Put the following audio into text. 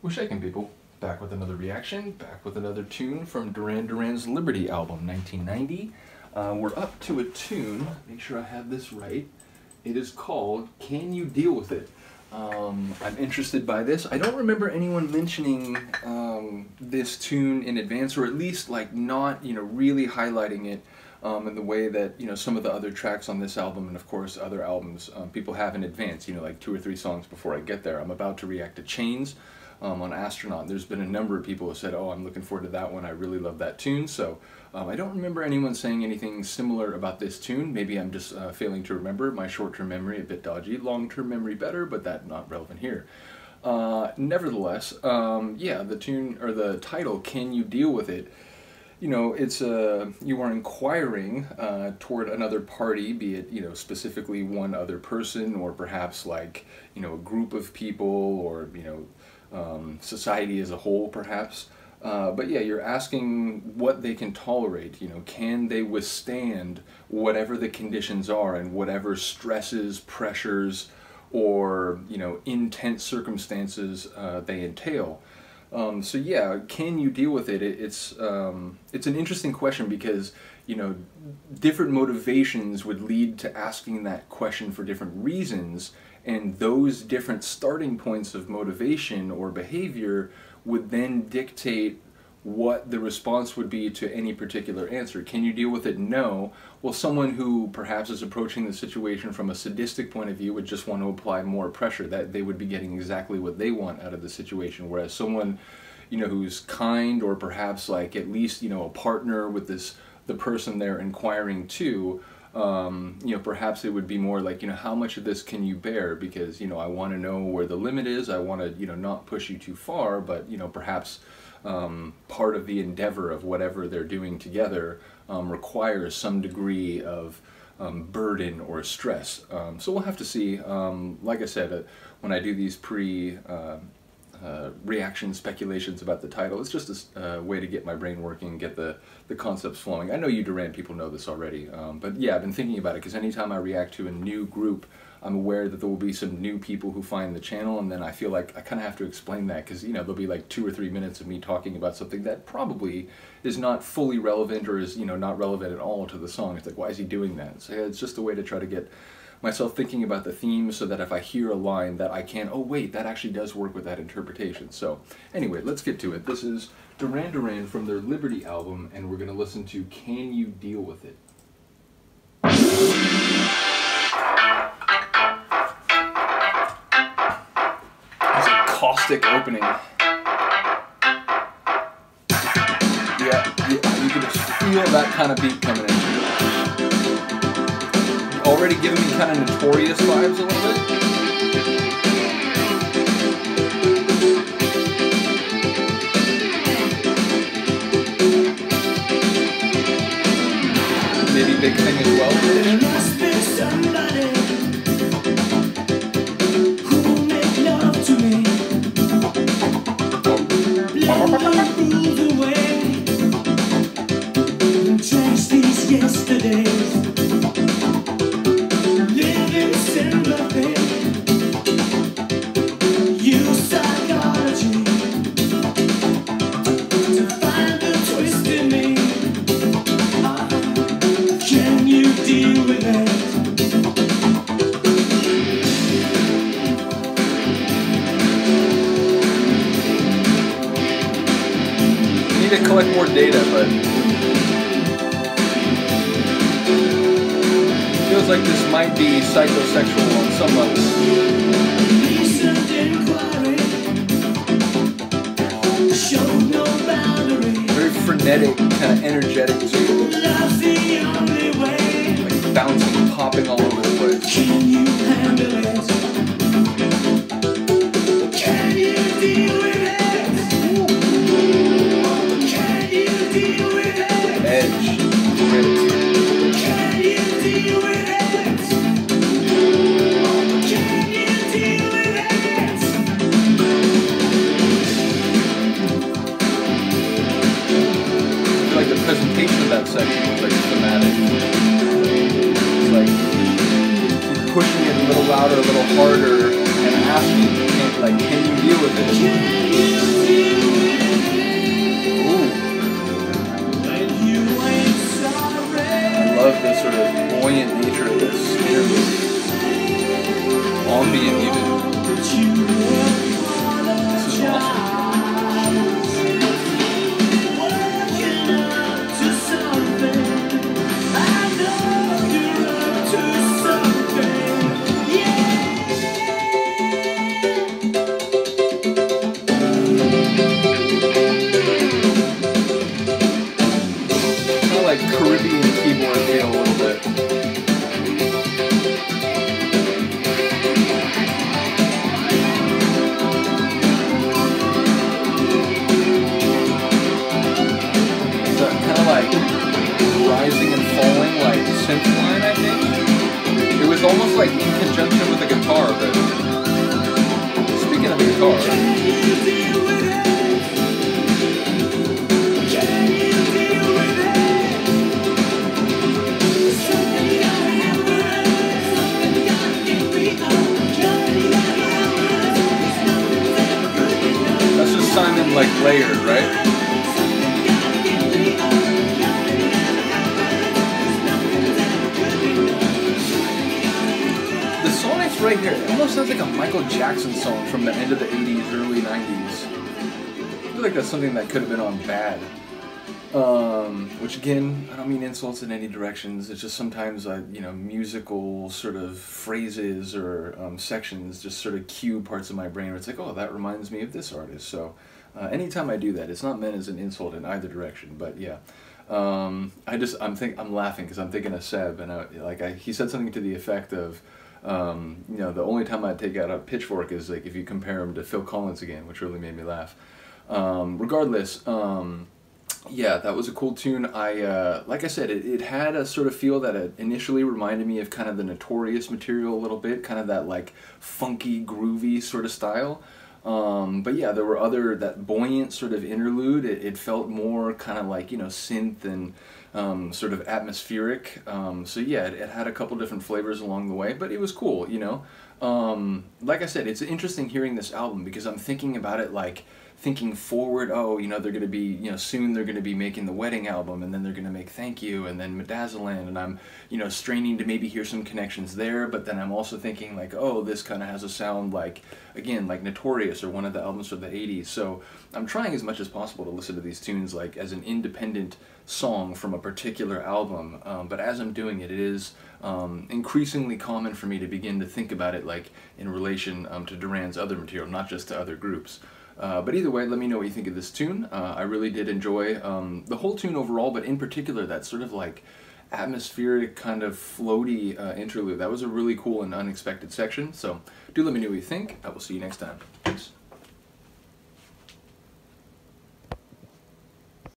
What's shaking, people? Back with another reaction, back with another tune from Duran Duran's Liberty album, 1990. We're up to a tune, make sure I have this right. It is called Can You Deal With It? I'm interested by this. I don't remember anyone mentioning this tune in advance, or at least like not, really highlighting it in the way that, some of the other tracks on this album and of course other albums people have in advance, like 2 or 3 songs before I get there. I'm about to react to Chains on Astronaut. There's been a number of people who said, oh, I'm looking forward to that one, I really love that tune. So I don't remember anyone saying anything similar about this tune. Maybe I'm just failing to remember. My short-term memory a bit dodgy, long-term memory better, but that's not relevant here. Nevertheless, yeah, the tune, or the title, Can You Deal With It? It's you are inquiring toward another party, be it, specifically one other person, or perhaps like, a group of people, or, society as a whole, perhaps. But yeah, you're asking what they can tolerate, can they withstand whatever the conditions are and whatever stresses, pressures, or, intense circumstances they entail. So yeah, can you deal with it? It's an interesting question because, different motivations would lead to asking that question for different reasons, and those different starting points of motivation or behavior would then dictate what the response would be to any particular answer. Can you deal with it? No. Well, someone who perhaps is approaching the situation from a sadistic point of view would just want to apply more pressure, that they would be getting exactly what they want out of the situation, whereas someone, who's kind, or perhaps like at least, a partner with the person they're inquiring to, perhaps it would be more like, how much of this can you bear? Because, I want to know where the limit is. I want to, not push you too far, but, perhaps part of the endeavor of whatever they're doing together requires some degree of burden or stress. So we'll have to see. Like I said, when I do these reaction speculations about the title, it's just a way to get my brain working, get the concepts flowing. I know you Duran people know this already, but yeah, I've been thinking about it because anytime I react to a new group, I'm aware that there will be some new people who find the channel, and then I feel like I kind of have to explain that because, there'll be like 2 or 3 minutes of me talking about something that probably is not fully relevant, or is, not relevant at all to the song. It's like, why is he doing that? So yeah, it's just a way to try to get myself thinking about the theme so that if I hear a line that I can, oh wait, that actually does work with that interpretation. So anyway, let's get to it. This is Duran Duran from their Liberty album, and we're going to listen to Can You Deal With It? It's a caustic opening. Yeah, you can just feel that kind of beat coming in. Already giving me kind of Notorious vibes a little bit. Maybe Big Thing as well. There must be somebody who will make love to me. Let me move away and trash these yesterdays. To collect more data, but feels like this might be psychosexual on some level. Very frenetic, kind of energetic too. Like bouncing, popping all over the place. Can you handle it? Can you deal with it? Presentation of that section is like thematic. It's like pushing it a little louder, a little harder, and asking, can you deal with it? Simon like layered, right? The sonics right here, it almost sounds like a Michael Jackson song from the end of the 80s, early 90s. I feel like that's something that could have been on Bad. Which again, I don't mean insults in any directions. It's just sometimes, you know, musical sort of phrases or sections just sort of cue parts of my brain where it's like, oh, that reminds me of this artist. So anytime I do that, it's not meant as an insult in either direction. But yeah, I'm laughing because I'm thinking of Seb, and he said something to the effect of, you know, the only time I'd take out a pitchfork is like if you compare him to Phil Collins again, which really made me laugh. Regardless. Yeah, that was a cool tune. Like I said, it had a sort of feel that it initially reminded me of kind of the Notorious material a little bit, kind of that like funky, groovy sort of style. But yeah, there were that buoyant sort of interlude. It felt more kind of like, you know, synth and sort of atmospheric. So yeah, it had a couple different flavors along the way, but it was cool, you know. Like I said, it's interesting hearing this album because I'm thinking about it like, thinking forward, oh, you know, they're going to be, you know, soon they're going to be making the Wedding album, and then they're going to make Thank You, and then Midazoland, and I'm, you know, straining to maybe hear some connections there, but then I'm also thinking like, oh, this kind of has a sound like, again, like Notorious or one of the albums from the 80s, so I'm trying as much as possible to listen to these tunes like as an independent song from a particular album, but as I'm doing it, it is increasingly common for me to begin to think about it like in relation to Duran's other material, not just to other groups. But either way, let me know what you think of this tune. I really did enjoy the whole tune overall, but in particular that sort of like atmospheric kind of floaty interlude. That was a really cool and unexpected section, so do let me know what you think. I will see you next time.